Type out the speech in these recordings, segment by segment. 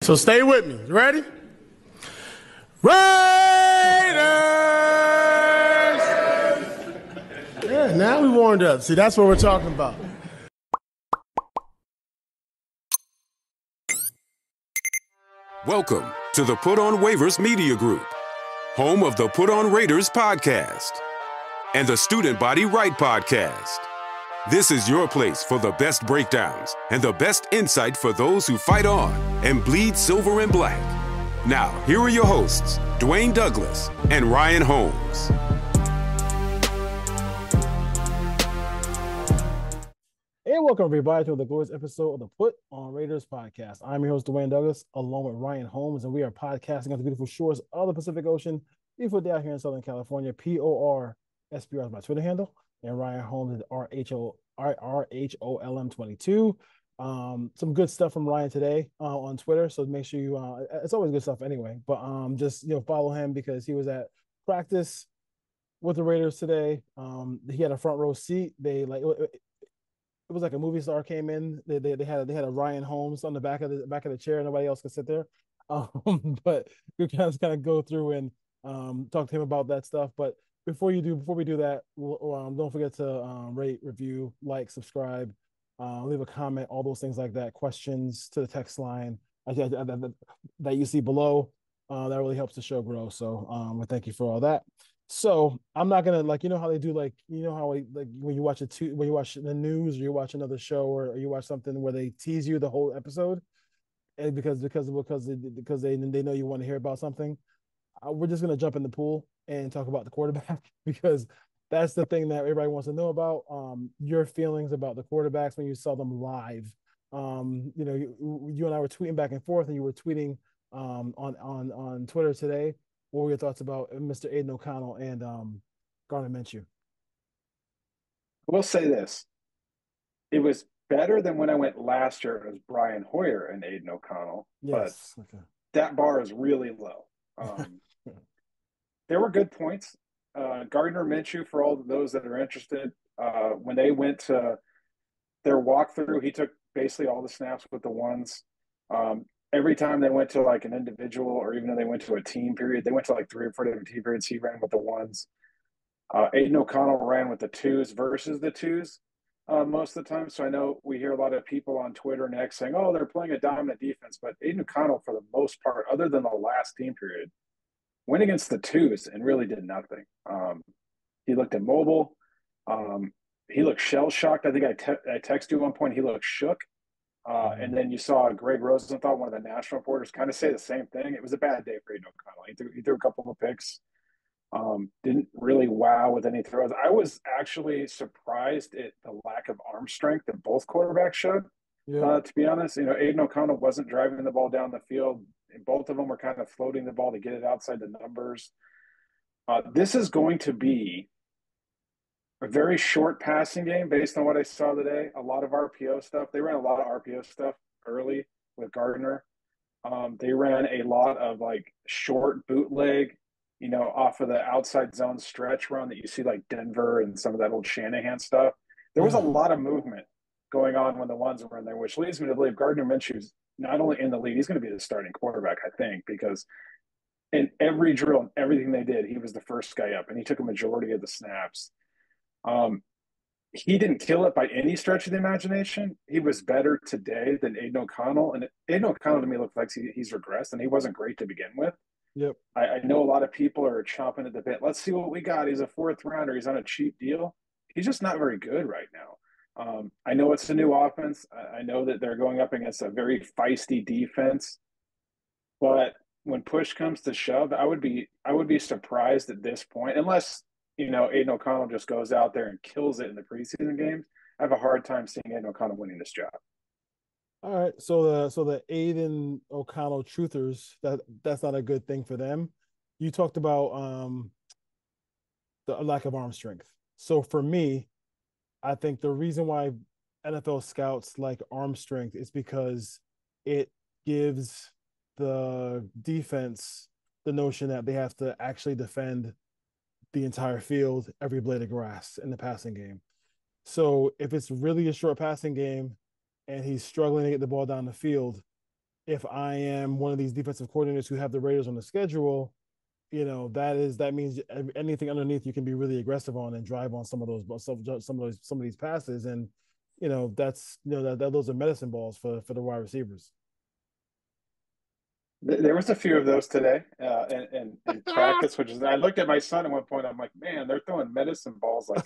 So stay with me. You ready? Raiders! Yeah, now we warmed up. See, that's what we're talking about. Welcome to the Put On Waivers Media Group, home of the Put On Raiders podcast and the Student Body Right podcast. This is your place for the best breakdowns and the best insight for those who fight on and bleed silver and black. Now, here are your hosts, Dwayne Douglas and Ryan Holmes. And welcome, everybody, to the glorious episode of the Put On Raiders podcast. I'm your host, Dwayne Douglas, along with Ryan Holmes, and we are podcasting on the beautiful shores of the Pacific Ocean, beautiful day out here in Southern California. PORSPR is my Twitter handle, and Ryan Holmes is RHOLM22. Some good stuff from Ryan today on Twitter, so make sure you it's always good stuff anyway, but just follow him because he was at practice with the Raiders today. He had a front row seat. It was like a movie star came in. They had a Ryan Holmes on the back of the chair. Nobody else could sit there. But we kind of go through and talk to him about that stuff. But before we do that, don't forget to rate, review, like, subscribe, leave a comment, all those things like that. Questions to the text line that you see below. That really helps the show grow. So we thank you for all that. So I'm not gonna how they do how when you watch when you watch the news or you watch another show or you watch something where they tease you the whole episode, and because they know you want to hear about something. We're just gonna jump in the pool and talk about the quarterback because that's the thing that everybody wants to know about. Your feelings about the quarterbacks when you saw them live. You and I were tweeting back and forth, and you were tweeting on Twitter today. What were your thoughts about Mr. Aiden O'Connell and Gardner Minshew? I will say this. It was better than when I went last year. It was Brian Hoyer and Aiden O'Connell. Yes. But that bar is really low. There were good points. Gardner Minshew, for all of those that are interested, when they went to their walkthrough, he took basically all the snaps with the ones. Every time they went to like an individual or even though they went to a team period, they went to like 3 or 4 different team periods. He ran with the ones. Aiden O'Connell ran with the twos versus the twos most of the time. So I know we hear a lot of people on Twitter and X saying, oh, they're playing a dominant defense. But Aiden O'Connell, for the most part, other than the last team period, went against the twos and really did nothing. He looked immobile. He looked shell-shocked. I think I texted you at one point. He looked shook. And then you saw Greg Rosenthal, one of the national reporters, kind of say the same thing. It was a bad day for Aiden O'Connell. He threw a couple of picks. Didn't really wow with any throws. I was actually surprised at the lack of arm strength that both quarterbacks showed. Yeah. To be honest, Aiden O'Connell wasn't driving the ball down the field. Both of them were kind of floating the ball to get it outside the numbers. This is going to be a very short passing game based on what I saw today. A lot of RPO stuff. They ran a lot of RPO stuff early with Gardner. They ran a lot of like short bootleg, off of the outside zone stretch run that you see like Denver and some of that old Shanahan stuff. There was a lot of movement going on when the ones were in there, which leads me to believe Gardner Minshew's not only in the league, he's going to be the starting quarterback, I think, because in every drill and everything they did, he was the first guy up and he took a majority of the snaps. He didn't kill it by any stretch of the imagination. He was better today than Aiden O'Connell. And Aiden O'Connell to me looks like he's regressed and he wasn't great to begin with. Yep. I know a lot of people are chomping at the bit. Let's see what we got. He's a 4th rounder. He's on a cheap deal. He's just not very good right now. I know it's a new offense. I know that they're going up against a very feisty defense. But when push comes to shove, I would be surprised at this point, unless Aiden O'Connell just goes out there and kills it in the preseason games. I have a hard time seeing Aiden O'Connell winning this job. All right, so the Aiden O'Connell truthers, that's not a good thing for them. You talked about the lack of arm strength. So for me, I think the reason why NFL scouts like arm strength is because it gives the defense the notion that they have to actually defend the entire field, every blade of grass in the passing game. So if it's really a short passing game and he's struggling to get the ball down the field, if I am one of these defensive coordinators who have the Raiders on the schedule, that means anything underneath you can be really aggressive on and drive on some of these passes, and that's that those are medicine balls for the wide receivers. There was a few of those today in practice, which is I looked at my son at one point. I'm like, man, they're throwing medicine balls like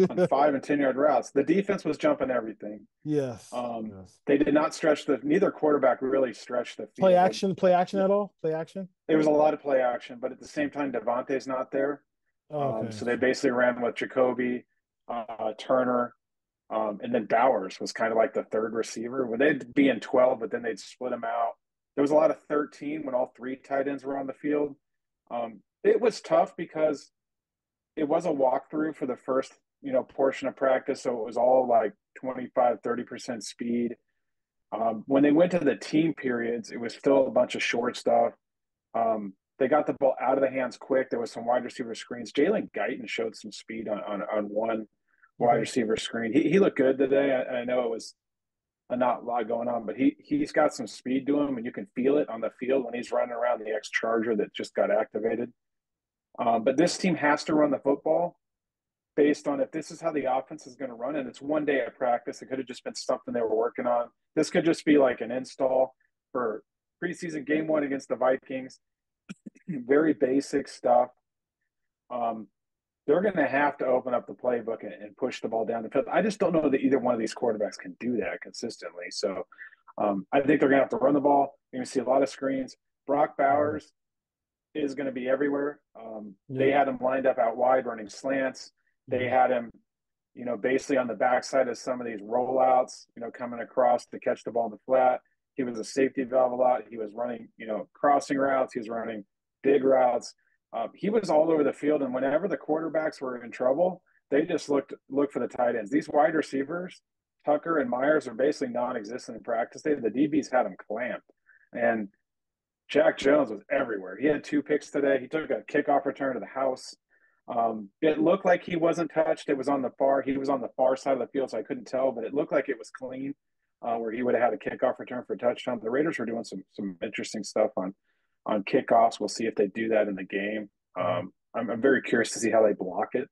on 5 and 10 yard routes. The defense was jumping everything. Yes, yes. They did not stretch neither quarterback really stretched the Play field. action, play action at all? Play action? There was a lot of play action, but at the same time, Devontae's not there. Okay. So they basically ran with Jacoby, Turner, and then Bowers was kind of like the third receiver. When they'd be in 12, but then they'd split them out. There was a lot of 13 when all three tight ends were on the field. It was tough because it was a walkthrough for the first, portion of practice. So it was all like 25, 30% speed. When they went to the team periods, it was still a bunch of short stuff. They got the ball out of the hands quick. There was some wide receiver screens. Jalen Guyton showed some speed on one wide Okay. receiver screen. He looked good today. I know it was not a lot going on, but he's got some speed to him, and you can feel it on the field when he's running around the ex-Charger that just got activated. But this team has to run the football based on if this is how the offense is going to run, and it's one day of practice. It could have just been something they were working on. This could just be like an install for preseason game one against the Vikings. Very basic stuff. Um, they're going to have to open up the playbook and push the ball down the field. I just don't know that either one of these quarterbacks can do that consistently. So I think they're going to have to run the ball. You're going to see a lot of screens. Brock Mhm. Bowers is going to be everywhere. They Yeah. had him lined up out wide running slants. They Mhm. had him, basically on the backside of some of these rollouts, coming across to catch the ball in the flat. He was a safety valve a lot. He was running, crossing routes. He was running big routes. He was all over the field, and whenever the quarterbacks were in trouble, they just looked for the tight ends. These wide receivers, Tucker and Myers, are basically non-existent in practice. The DBs had them clamped, and Jack Jones was everywhere. He had 2 picks today. He took a kickoff return to the house. It looked like he wasn't touched. It was on the far. He was on the far side of the field, so I couldn't tell, but it looked like it was clean, where he would have had a kickoff return for a touchdown. The Raiders were doing some interesting stuff on kickoffs. We'll see if they do that in the game. Mhm. I'm very curious to see how they block it.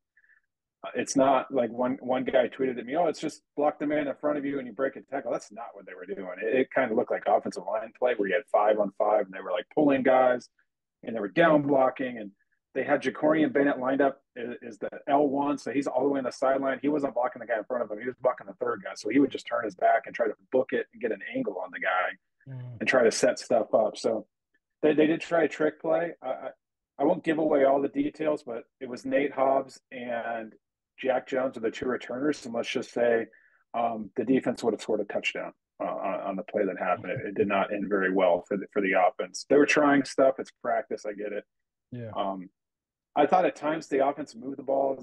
It's not like one guy tweeted at me, "Oh, it's just block the man in front of you and you break a tackle." That's not what they were doing. It kind of looked like offensive line play where you had 5-on-5 and they were like pulling guys and they were down blocking, and they had Jacorian Bennett lined up is the L1, so he's all the way on the sideline. He wasn't blocking the guy in front of him; he was blocking the third guy. So he would just turn his back and try to book it and get an angle on the guy Mhm. and try to set stuff up. So they did try a trick play. I won't give away all the details, but it was Nate Hobbs and Jack Jones are the two returners, and let's just say the defense would have scored a touchdown on the play that happened. It did not end very well for the offense. They were trying stuff. It's practice. I get it. Yeah. Um, I thought at times the offense moved the ball.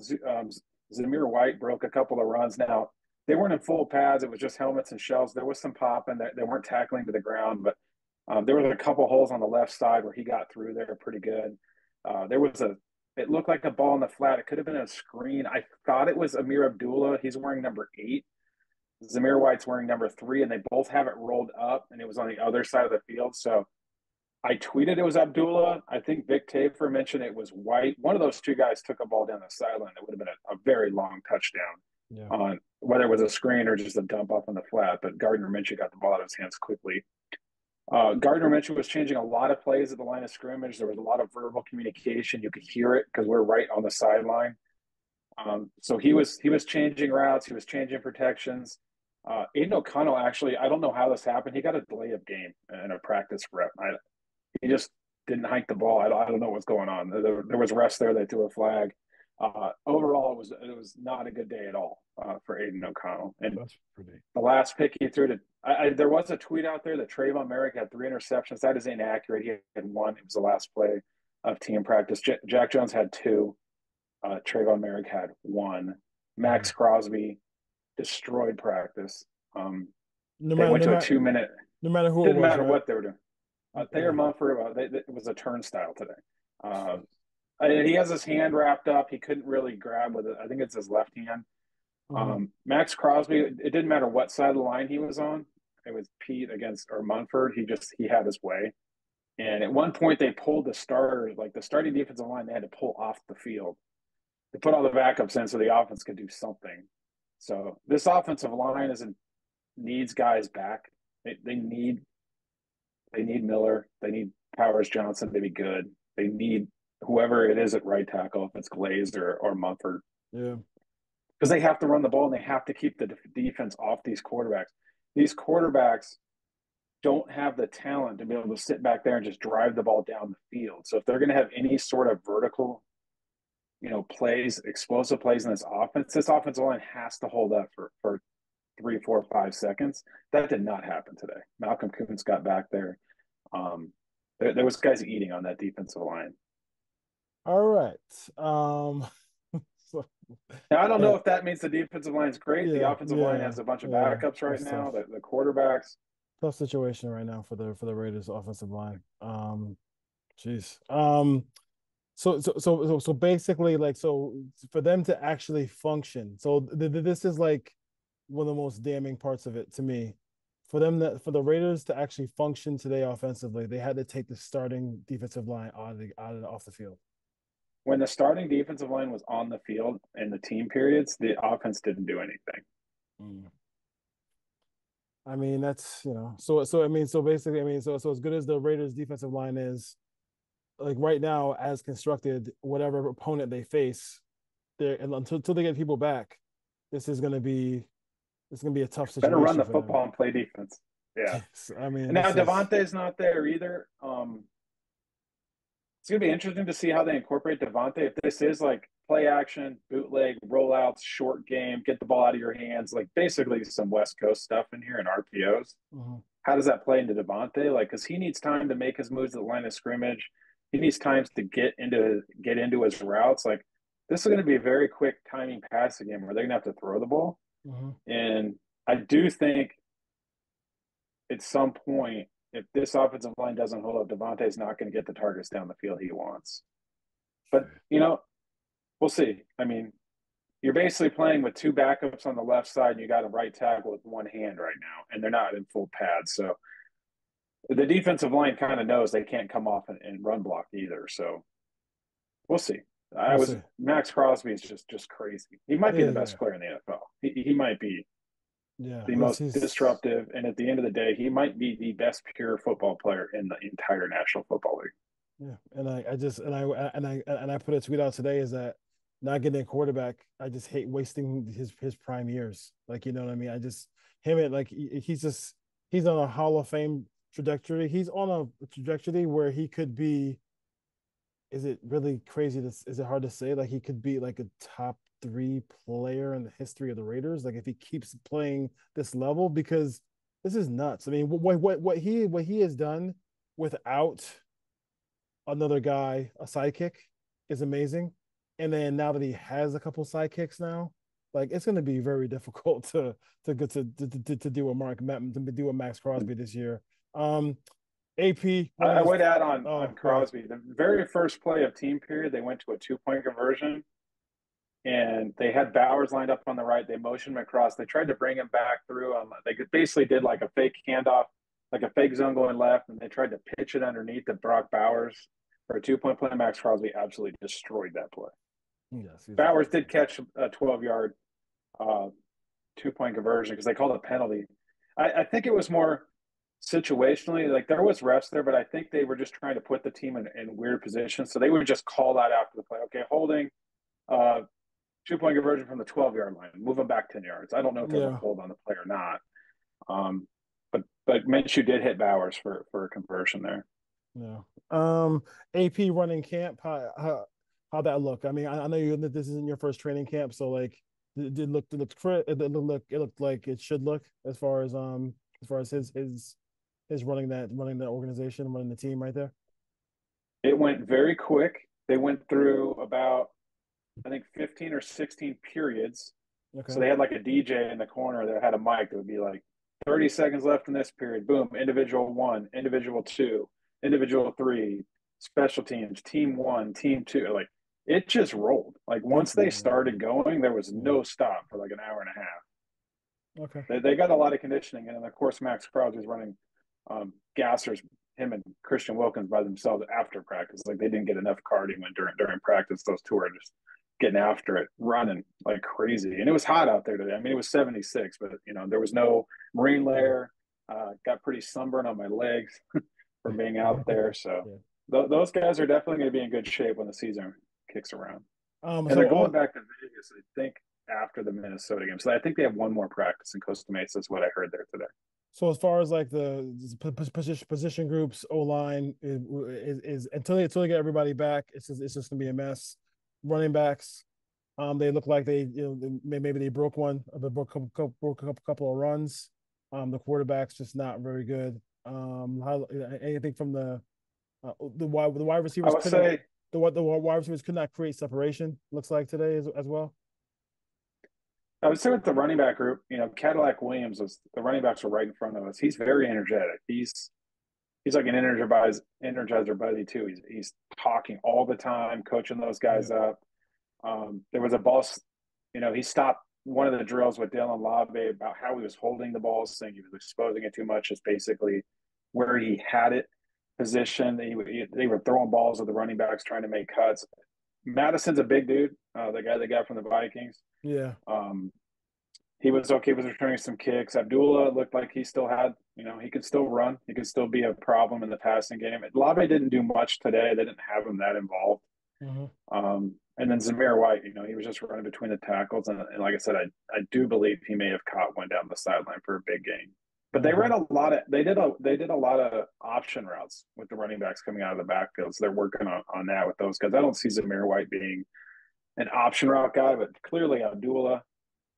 Zamir White broke a couple of runs. Now they weren't in full pads; it was just helmets and shells. There was some popping. They weren't tackling to the ground, but there was a couple holes on the left side where he got through there pretty good. There was it looked like a ball in the flat. It could have been a screen. I thought it was Amir Abdullah. He's wearing number 8. Zamir White's wearing number 3, and they both have it rolled up, and it was on the other side of the field. So I tweeted it was Abdullah. I think Vic Tafer mentioned it was White. One of those two guys took a ball down the sideline. It would have been a very long touchdown Yeah. on whether it was a screen or just a dump off on the flat. But Gardner Minshew got the ball out of his hands quickly. Gardner Minshew was changing a lot of plays at the line of scrimmage. There was a lot of verbal communication. You could hear it because we're right on the sideline. So he was changing routes. He was changing protections. Aiden O'Connell actually, I don't know how this happened. He got a delay of game in a practice rep. He just didn't hike the ball. I don't know what's going on. There was rest there. They threw a flag. Overall, it was not a good day at all for Aiden O'Connell. And That's pretty. the last pick he threw to there was a tweet out there that Trayvon Merrick had 3 interceptions. That is inaccurate. He had 1. It was the last play of team practice. Jack Jones had 2. Trayvon Merrick had 1. Mhm. Max Crosby destroyed practice. No They matter went no to a matter 2 minute. no matter who it Didn't was, matter right? what they were doing. Thayer Yeah. Mumford, it was a turnstile today. And he has his hand wrapped up. He couldn't really grab with it. I think it's his left hand. Mhm. Max Crosby, it didn't matter what side of the line he was on. it was Pete against or Munford. He had his way. And at one point, they pulled the starter, like the starting defensive line, they had to pull off the field to put all the backups in so the offense could do something. So this offensive line isn't needs guys back. They need Miller. They need Powers Johnson to be good. They need whoever it is at right tackle, if it's Glaze or Mumford, Yeah. because they have to run the ball and they have to keep the defense off these quarterbacks. These quarterbacks don't have the talent to be able to sit back there and just drive the ball down the field. So if they're going to have any sort of vertical, plays, explosive plays in this offensive line has to hold up for 3, 4, 5 seconds. That did not happen today. Malcolm Kuntz got back there. There was guys eating on that defensive line. All right. So, Now I don't know yeah, if that means the defensive line is great. The yeah, offensive line yeah, has a bunch of yeah. backups right It's tough. now. The quarterbacks. Tough situation right now for the Raiders offensive line. Jeez. So basically, like, so for them to actually function, so this is like one of the most damning parts of it to me. For the Raiders to actually function today offensively, they had to take the starting defensive line off the field. When the starting defensive line was on the field in the team periods, the offense didn't do anything. Mm. I mean, that's so I mean, so basically, I mean, so as good as the Raiders defensive line is, like right now, as constructed, whatever opponent they face, they until they get people back, this is gonna be a tough Better run situation the for them. football and play defense. Yeah. I mean, And now this is Devontae's not there either. It's going to be interesting to see how they incorporate Devontae. If this is like play action, bootleg, rollouts, short game, get the ball out of your hands, like basically some West Coast stuff in here and RPOs. mhm, How does that play into Devontae? Like, because he needs time to make his moves at the line of scrimmage. He needs times to get into his routes. Like, this is going to be a very quick timing passing game where they're going to have to throw the ball. mhm. And I do think at some point, if this offensive line doesn't hold up, Devontae's not going to get the targets down the field he wants. But, we'll see. I mean, you're basically playing with two backups on the left side, and you got a right tackle with one hand right now, and they're not in full pads. So the defensive line kind of knows they can't come off and run block either. So we'll see. We'll see. Max Crosby is just crazy. He might be Yeah, the yeah, best player in the NFL. He might be yeah. the most disruptive, and at the end of the day, he might be the best pure football player in the entire National Football League. Yeah, and I put a tweet out today is that not getting a quarterback, I just hate wasting his prime years. Like, you know what I mean? I just him it like he's on a Hall of Fame trajectory. He's on a trajectory where he could be. Is it really crazy? Is it hard to say? Like he could be like a top three player in the history of the Raiders. Like if he keeps playing this level, because this is nuts. I mean, what he has done without another guy, a sidekick, is amazing. And then now that he has a couple sidekicks now, like it's going to be very difficult to do a Max Crosby this year. AP running I his would add on oh go ahead. Crosby. The very first play of team period, they went to a 2 point conversion, and they had Bowers lined up on the right. They motioned him across. They tried to bring him back through. They basically did like a fake handoff, like a fake zone going left, and they tried to pitch it underneath to Brock Bowers for a 2 point play. Max Crosby absolutely destroyed that play. Yes, he's Bowers amazing. did catch a 12-yard 2 point conversion because they called a penalty. I think it was more situationally, like there was refs there, but I think they were just trying to put the team in weird positions. So they would just call that after the play. Okay, holding, 2 point conversion from the 12-yard line, move them back 10 yards. I don't know if there's a Yeah, hold on the play or not. Um, but Minshew did hit Bowers for a conversion there. yeah. AP running camp. How that look? I mean, I know you this isn't your first training camp, so like, it looked like it should look as far as his running that organization, running the team right there. It went very quick. They went through about, I think, 15 or 16 periods. So Okay. they had like a DJ in the corner that had a mic that would be like 30 seconds left in this period. Boom, individual one, individual two, individual three, special teams, team one, team two. Like it just rolled. Like once they Yeah, started going, there was yeah. no stop for like an hour and a half. Okay. They got a lot of conditioning, and of course Max Crosby's running gassers, him and Christian Wilkins by themselves after practice. Like they didn't get enough cardio during practice. Those two are just getting after it, running like crazy. And it was hot out there today. I mean, it was 76, but there was no marine layer. Got pretty sunburned on my legs from being out there. So Yeah. those guys are definitely going to be in good shape when the season kicks around. And they're So going back to Vegas, I think, after the Minnesota game. So I think they have one more practice in Costa Mesa, is what I heard there today. So as far as like the position groups, O line is until they get everybody back, it's just gonna be a mess. Running backs, they look like maybe they broke one, they broke a couple of runs. The quarterback's just not very good. Anything from the wide I receivers would couldn't say the wide receivers could not create separation. Looks like today as well. I would say with the running back group, Cadillac Williams was the running backs were right in front of us. He's very energetic. He's like an energizer buddy too. He's talking all the time, coaching those Yeah. guys up. There was a ball, he stopped one of the drills with Dylan Labe about how he was holding the ball, saying he was exposing it too much. Is basically where he had it positioned. They were throwing balls at the running backs trying to make cuts. Madison's a big dude, the guy they got from the Vikings. Yeah. Um, he was okay with returning some kicks. Abdullah looked like he still had, he could still run. He could still be a problem in the passing game. Labe didn't do much today. They didn't have him that involved. Mm-hmm. And then Zamir White, he was just running between the tackles. And like I said, I do believe he may have caught one down the sideline for a big game. But they Okay. ran a lot of they did a lot of option routes with the running backs coming out of the backfield. So they're working on that with those guys. I don't see Zamir White being an option route guy, but clearly Abdullah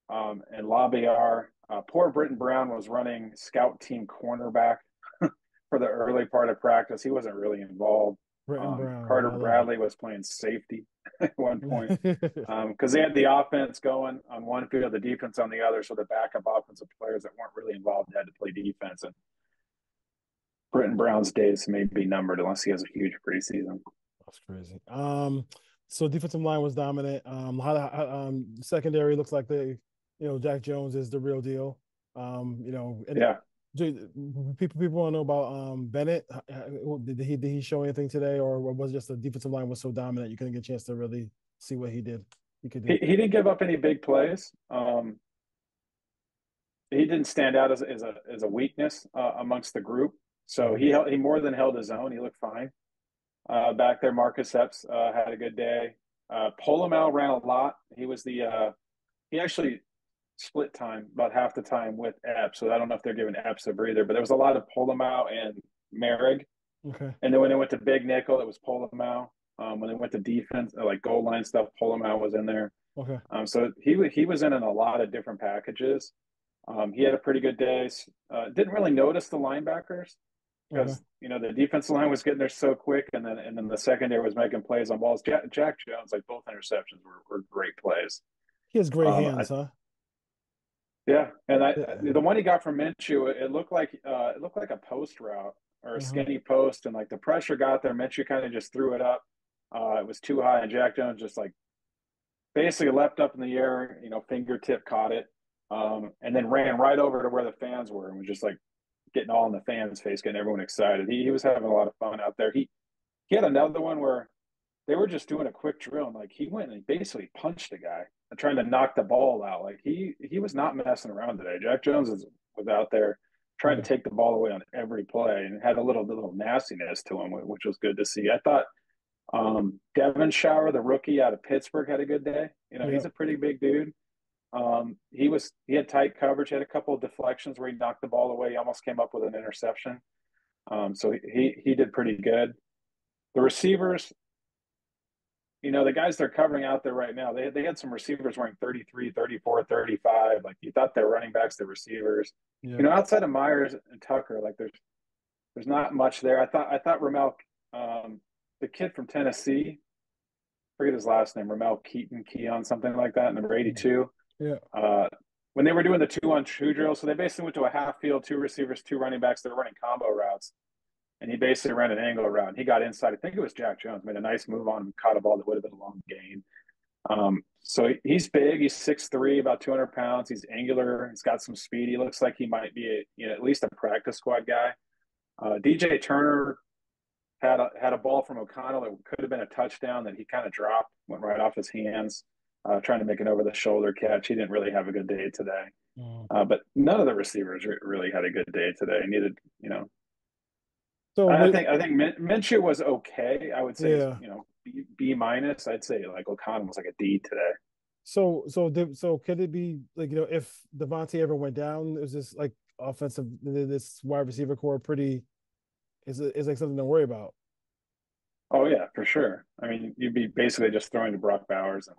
and Labiar. Poor Britton Brown was running scout team cornerback for the early part of practice. He wasn't really involved. Britton Brown. Carter I love Bradley was playing safety at one point it. because they had the offense going on one field, the defense on the other. So the backup offensive players that weren't really involved had to play defense. And Britton Brown's days may be numbered unless he has a huge preseason. That's crazy. So defensive line was dominant. Secondary looks like Jack Jones is the real deal. Yeah. People want to know about Bennett. Did he show anything today, or was it just the defensive line was so dominant you couldn't get a chance to really see what he could do? He didn't give up any big plays. He didn't stand out as a weakness amongst the group. So he more than held his own. He looked fine. Back there, Marcus Epps had a good day. Polamalu ran a lot. He actually split time about half the time with Epps. So I don't know if they're giving Epps a breather, but there was a lot of Polamalu and Merrick. Okay. And then when they went to big nickel, it was Polamalu. When they went to defense, like goal line stuff, Polamalu was in there. Okay. So he was in a lot of different packages. He had a pretty good day. Didn't really notice the linebackers because the defensive line was getting there so quick, and then the secondary was making plays on balls. Jack Jones, like both interceptions were great plays. He has great hands, huh? Yeah, and Yeah. the one he got from Minshew, it looked like a post route or a skinny post, and like the pressure got there. Minshew kind of just threw it up. It was too high, and Jack Jones just like basically leapt up in the air, fingertip caught it, and then ran right over to where the fans were and was just like getting all in the fans' face, getting everyone excited. He was having a lot of fun out there. He had another one where they were just doing a quick drill, and like he went and basically punched a guy and trying to knock the ball out. Like he was not messing around today. Jack Jones was out there trying to take the ball away on every play and had a little nastiness to him, which was good to see. I thought Devin Shower, the rookie out of Pittsburgh, had a good day. He's a pretty big dude. He had tight coverage, had a couple of deflections where he knocked the ball away. He almost came up with an interception. So he did pretty good. The receivers, the guys they're covering out there right now, they had some receivers wearing 33, 34, 35. Like you thought they're running backs, the receivers. Yeah. Outside of Myers and Tucker, like there's not much there. I thought Ramel, the kid from Tennessee, I forget his last name, Ramel Keon, something like that, number 82. Yeah. When they were doing the 2-on-2 drill, so they basically went to a half field, two receivers, two running backs. They're running combo routes. And he basically ran an angle route. And he got inside. I think it was Jack Jones, made a nice move on him, caught a ball that would have been a long gain. So he's big. He's 6'3", about 200 pounds. He's angular. He's got some speed. He looks like he might be at least a practice squad guy. DJ Turner had a ball from O'Connell that could have been a touchdown that he kind of dropped, went right off his hands, trying to make an over the shoulder catch. He didn't really have a good day today. Mm. But none of the receivers really had a good day today. Needed, So I think Minshew was okay. I would say, yeah. B minus. I'd say like O'Connell was like a D today. So could it be like if Devontae ever went down, is this like offensive this wide receiver core pretty is like something to worry about? Oh yeah, for sure. I mean, you'd be basically just throwing to Brock Bowers and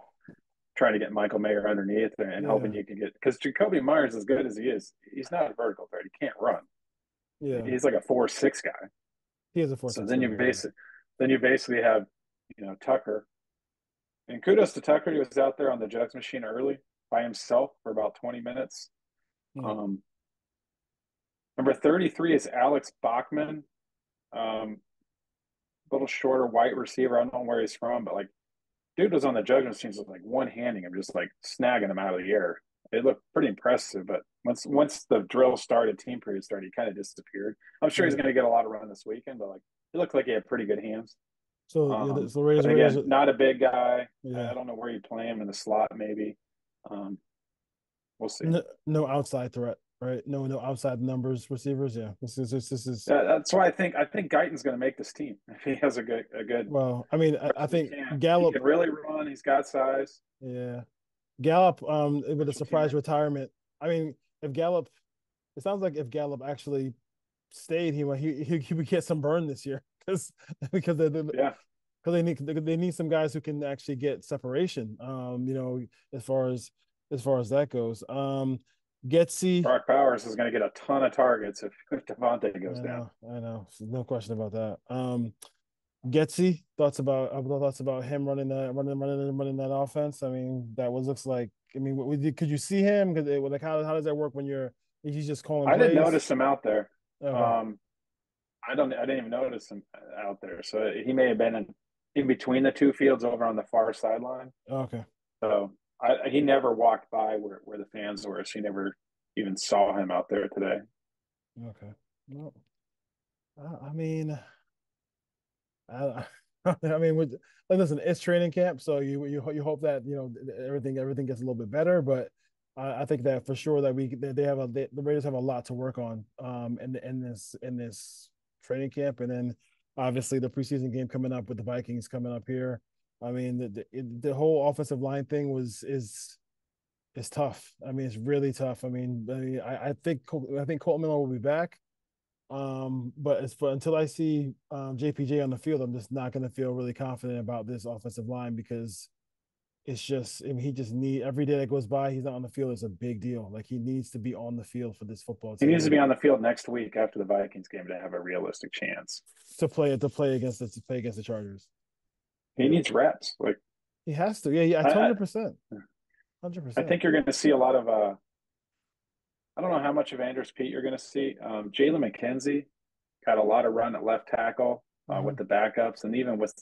trying to get Michael Mayer underneath and hoping Yeah, you can get because Jacoby Myers, as good as he is, he's not a vertical threat. He can't run. yeah. He's like a 4-6 guy. He has a four So six guy. Yeah. then you basically have Tucker. And kudos to Tucker. He was out there on the jugs machine early by himself for about 20 minutes. Yeah. Um, Number 33 is Alex Bachman. A little shorter white receiver. I don't know where he's from, but like dude was on the judgment machine, so like one handing him, just like snagging him out of the air. It looked pretty impressive, but once the drill started, team period started, he kind of disappeared. I'm sure he's Yeah. going to get a lot of run this weekend, but like it looked like he had pretty good hands. So yeah, so Raiders, But Raiders, again, not a big guy. yeah. I don't know where you play him in the slot, maybe. Um, we'll see. No, no outside threat, right? No outside numbers receivers. Yeah, this is. That's why I think Guyton's going to make this team if he has a good Well, I mean, I rest of the think camp. He Gallup. can really run. He's got size. Yeah, Gallup. With a Special teamer. surprise retirement. I mean, if Gallup, it sounds like if Gallup actually stayed, he would get some burn this year because Yeah. they need some guys who can actually get separation. As far as that goes. Getsy. Brock Bowers is going to get a ton of targets if Devontae goes down. I know, no question about that. Getsy, thoughts about him running that offense. I mean, looks like. I mean, could you see him? Because like, how does that work when he's just calling I didn't plays? notice him out there. Okay, Um, I didn't even notice him out there. So he may have been in between the two fields over on the far sideline. okay, So he never walked by where the fans were. So he never even saw him out there today. okay. Well, I mean, I, I mean, like, listen, it's training camp, so you hope that everything gets a little bit better. But I think that for sure that the Raiders have a lot to work on in this training camp, and then obviously the preseason game coming up with the Vikings coming up here. I mean, the whole offensive line thing is tough. I mean, it's really tough. I think Colton Miller will be back. But until I see JPJ on the field, I'm just not going to feel really confident about this offensive line because it's just, I mean, he just every day that goes by, he's not on the field is a big deal. Like he needs to be on the field for this football He needs to team be on the field next week after the Vikings game to have a realistic chance. to play against the Chargers. He Yeah, needs reps. Like he has to. Yeah, I, 100%, hundred I percent. think you're going to see a lot of. I don't know how much of Andrews Pete you're going to see. Jalen McKenzie got a lot of run at left tackle Mm-hmm. with the backups, and even with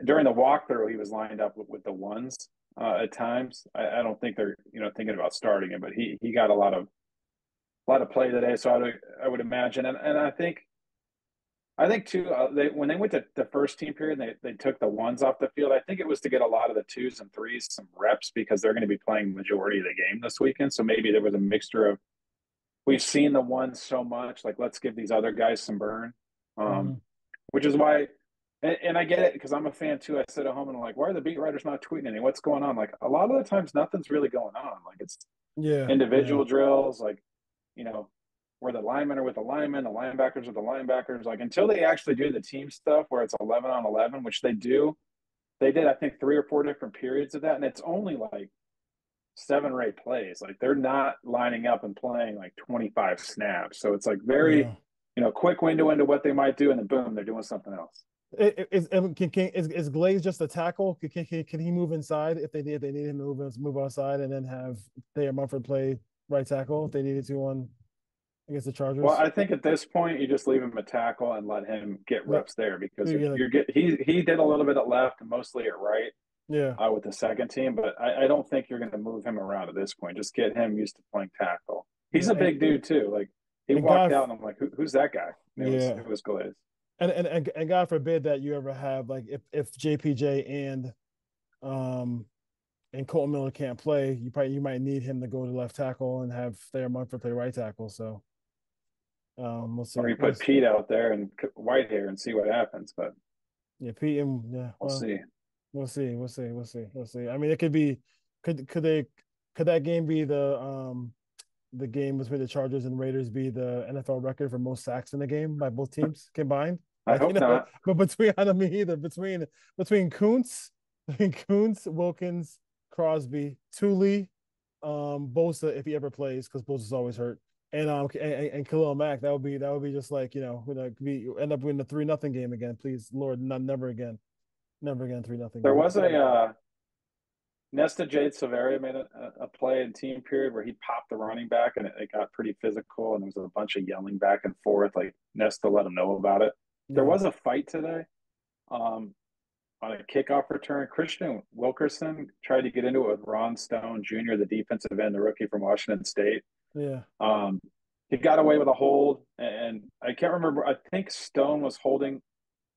during the walkthrough, he was lined up with the ones at times. I don't think they're thinking about starting him, but he got a lot of play today. So I would imagine, and I think too. When they went to the first team period, they took the ones off the field. I think it was to get a lot of the twos and threes some reps because they're going to be playing the majority of the game this weekend. So maybe there was a mixture of we've seen the ones so much, like let's give these other guys some burn, Mm-hmm. um, which is why. And I get it because I'm a fan too. I sit at home and I'm like, why are the beat writers not tweeting anything? What's going on? Like a lot of the times, nothing's really going on. Like it's Yeah, yeah, individual drills, like you know, where the linemen are with the linemen, the linebackers with the linebackers. Like until they actually do the team stuff where it's 11 on 11, which they do, they did I think 3 or 4 different periods of that, and it's only like 7 or 8 plays. Like they're not lining up and playing like 25 snaps. So it's like very, yeah. quick window into what they might do, and then boom, they're doing something else. Is Glaze just a tackle? Can he move inside if they need him to move outside and then have Thayer Mumford play right tackle if they needed to on against the Well, Chargers? I think at this point you just leave him a tackle and let him get Let, reps there because if yeah, like, he did a little bit at left and mostly at right. Yeah. with the second team, but I don't think you're going to move him around at this point. Just get him used to playing tackle. He's Yeah. a big dude too. Like he And God, walked out, and I'm like, who's that guy? And yeah. it was Glaze. And God forbid that you ever have like if JPJ um and Colton Miller can't play, you might need him to go to left tackle and have Thayer Munford play right tackle. So we'll Or see. you put Pete out there and Whitehair and see what happens. But Yeah, Pete and yeah, we'll see. we'll see. We'll see. I mean, it could be could they could that game be the game between the Chargers and Raiders be the NFL record for most sacks in the game by both teams combined? I Like, hope not. but between I don't mean either between Kuntz, Wilkins, Crosby, Thule, Bosa if he ever plays because Bosa's always hurt, and Khalil Mack. That would be just like we end up winning the 3-0 game again. Please, Lord, never again, never again 3-0 There game. was a Nesta Jade Severia made a play in team period where he popped the running back and it got pretty physical and there was a bunch of yelling back and forth. Like Nesta let him know about it. There Yeah, was a fight today um, on a kickoff return. Christian Wilkerson tried to get into it with Ron Stone Jr., the defensive end, the rookie from Washington State. yeah, Um, he got away with a hold, and I can't remember. I think Stone was holding.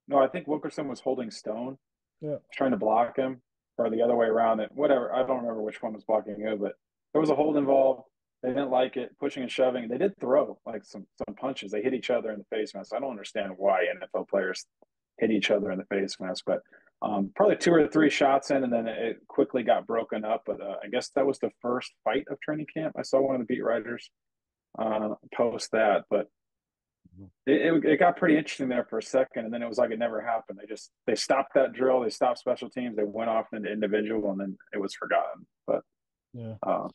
No, I think Wilkerson was holding Stone, yeah, trying to block him, or the other way around. It whatever. I don't remember which one was blocking who, but there was a hold involved. They didn't like it, pushing and shoving. They did throw like some punches. They hit each other in the face mask. I don't understand why NFL players hit each other in the face mask, but probably 2 or 3 shots in, and then it quickly got broken up. But I guess that was the first fight of training camp. I saw one of the beat writers post that, but it got pretty interesting there for a second, and then it was like it never happened. They stopped that drill, they stopped special teams, they went off into individual, and then it was forgotten. But yeah. um,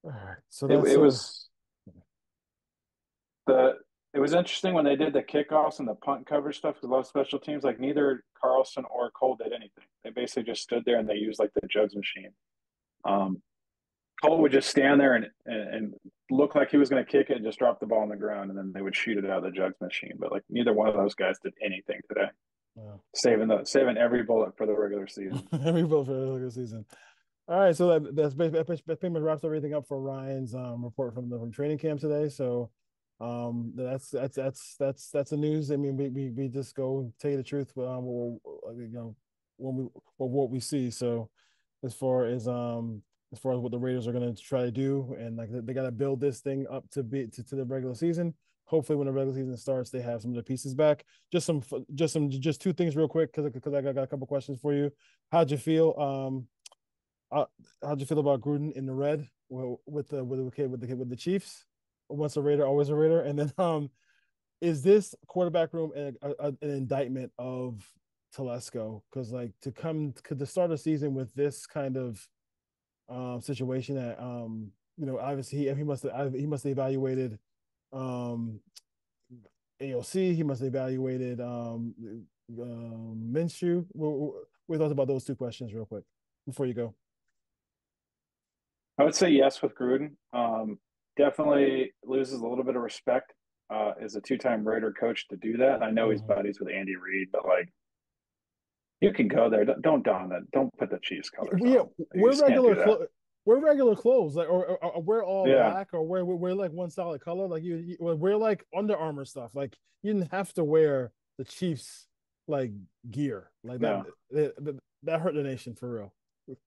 All right, so it that's was the it was interesting when they did the kickoffs and the punt coverage stuff because a lot of special teams, like neither Carlson or Cole did anything. They basically just stood there and they used like the jugs machine. Um, Cole would just stand there and look like he was going to kick it and just drop the ball on the ground, and then they would shoot it out of the jugs machine. But like neither one of those guys did anything today, saving every bullet for the regular season. every vote for the regular season. All right, so that pretty much wraps everything up for Ryan's report from training camp today. So that's the news. I mean, we just go tell you the truth. When we what we see. So as far as as far as what the Raiders are going to try to do, and like they got to build this thing up to to the regular season. Hopefully, when the regular season starts, they have some of the pieces back. Just 2 things real quick because I got a couple questions for you. How'd you feel? How'd you feel about Gruden in the red with the Chiefs? Once a Raider, always a Raider. And then, is this quarterback room an indictment of Telesco? Because like to start a season with this kind of situation that obviously he must have evaluated um, AOC. He must have evaluated Minshew. We thought about those 2 questions real quick before you go. I would say yes with Gruden. Definitely loses a little bit of respect as a 2-time Raider coach to do that. I know he's Mm-hmm. buddies with Andy Reid, but like you can go there. Don't don that. Don't put the Chiefs colors Yeah, on. You just can't do that. we're regular clothes, like or we're all Yeah, black, or we're like one solid color. Like we're like Under Armour stuff. Like you didn't have to wear the Chiefs like gear like that. no. That hurt the nation for real.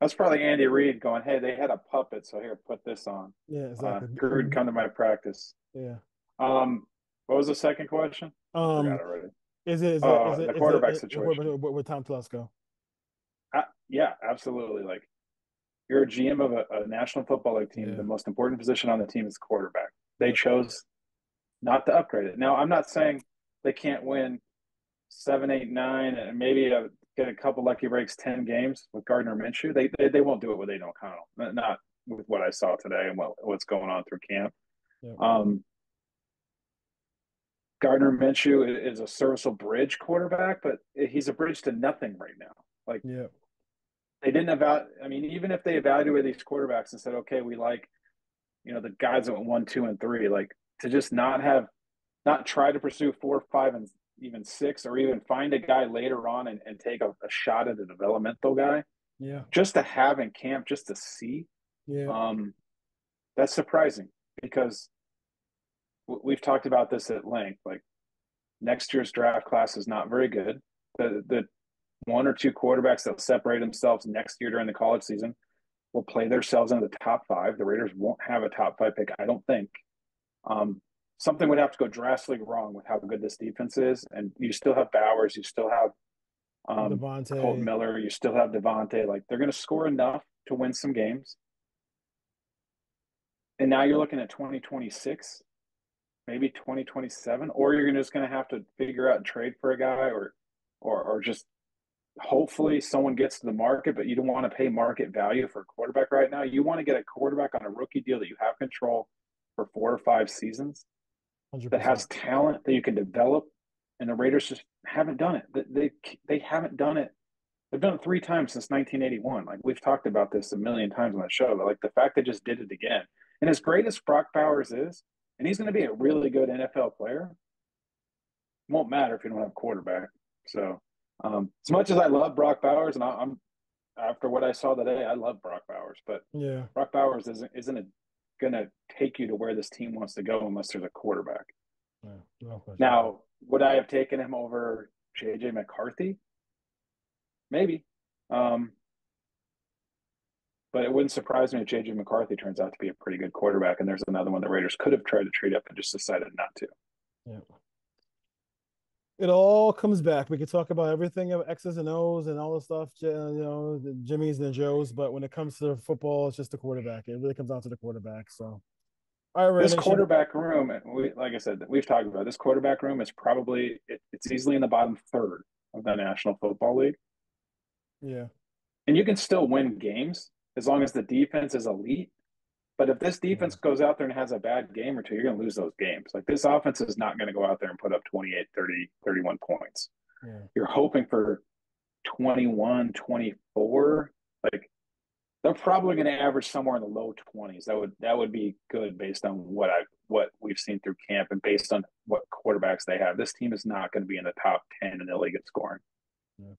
That's probably Andy Reid going, "Hey, they had a puppet, so here, put this on." Yeah, exactly. Gruden, come to my practice. Yeah. What was the second question? I forgot Um, already. The is quarterback it situation. with Tom Telesco? Yeah, absolutely. Like you're a GM of a National Football League team. The Yeah. most important position on the team is quarterback. They Yep. chose not to upgrade it. Now, I'm not saying they can't win 7, 8, 9, and maybe get a couple lucky breaks, 10 games with Gardner Minshew. They won't do it with Aiden O'Connell. Not with what I saw today and what's going on through camp. Yep. Um, Gardner Minshew is a serviceable bridge quarterback, but he's a bridge to nothing right now. Like Yep. they didn't evaluate. I mean, even if they evaluated these quarterbacks and said, okay, we like the guys that went 1, 2, and 3, like to just not try to pursue 4, 5, and even 6, or even find a guy later on and take a shot at a developmental guy. Yeah. just to have in camp, just to see. Yeah. Um, that's surprising because we've talked about this at length. Like next year's draft class is not very good. The one or two quarterbacks that will separate themselves next year during the college season will play themselves into the top five. The Raiders won't have a top five pick, I don't think. Um, Something would have to go drastically wrong with how good this defense is. And you still have Bowers, you still have Colton Devontae. Miller, you still have Devontae. Like they're going to score enough to win some games. And now you're looking at 2026, maybe 2027, or you're just going to have to figure out and trade for a guy, or just hopefully someone gets to the market, but you don't want to pay market value for a quarterback right now. You want to get a quarterback on a rookie deal that you have control for 4 or 5 seasons, that 100%. has talent that you can develop. And the Raiders just haven't done it. They haven't done it. They've done it 3 times since 1981. Like we've talked about this a million times on the show, but like the fact they just did it again. And as great as Brock Bowers is, and he's going to be a really good NFL player, won't matter if you don't have a quarterback. So as much as I love Brock Bowers, and I'm after what I saw today, I love Brock Bowers, but Yeah. Brock Bowers isn't going to take you to where this team wants to go unless there's a quarterback. Yeah. No question. Now, would I have taken him over JJ McCarthy? Maybe. Um, but it wouldn't surprise me if JJ McCarthy turns out to be a pretty good quarterback. And there's another one the Raiders could have tried to trade up and just decided not to. Yeah. It all comes back. We could talk about everything of X's and O's and all the stuff, the Jimmys and the Joes, but when it comes to football, it's just the quarterback. It really comes down to the quarterback. So, all right, Ray This Nation. quarterback room, like I said, we've talked about this quarterback room is probably it's easily in the bottom third of the National Football League, Yeah. and you can still win games as long as the defense is elite. But if this Yeah. defense goes out there and has a bad game or two, you're going to lose those games. Like this offense is not going to go out there and put up 28, 30, 31 points. Yeah. You're hoping for 21, 24. Like they're probably going to average somewhere in the low 20s. That would be good based on what we've seen through camp and based on what quarterbacks they have. This team is not going to be in the top 10 in the league at scoring. Yeah.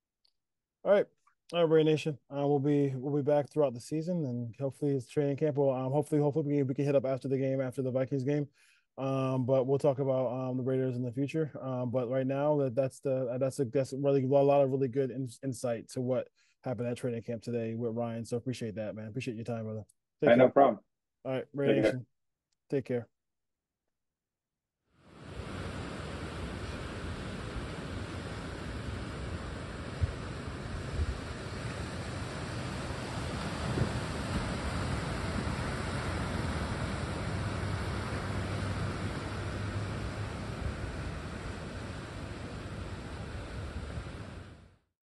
All right. All right, Ray Nation. We'll be back throughout the season, and hopefully it's training camp. Well, hopefully we can hit up after the game, after the Vikings game. But we'll talk about the Raiders in the future. But right now, that's really a lot of really good insight to what happened at training camp today with Ryan. So appreciate that, man. Appreciate your time, brother. Take And no care. problem. All right, Ray Take care. Nation. Take care.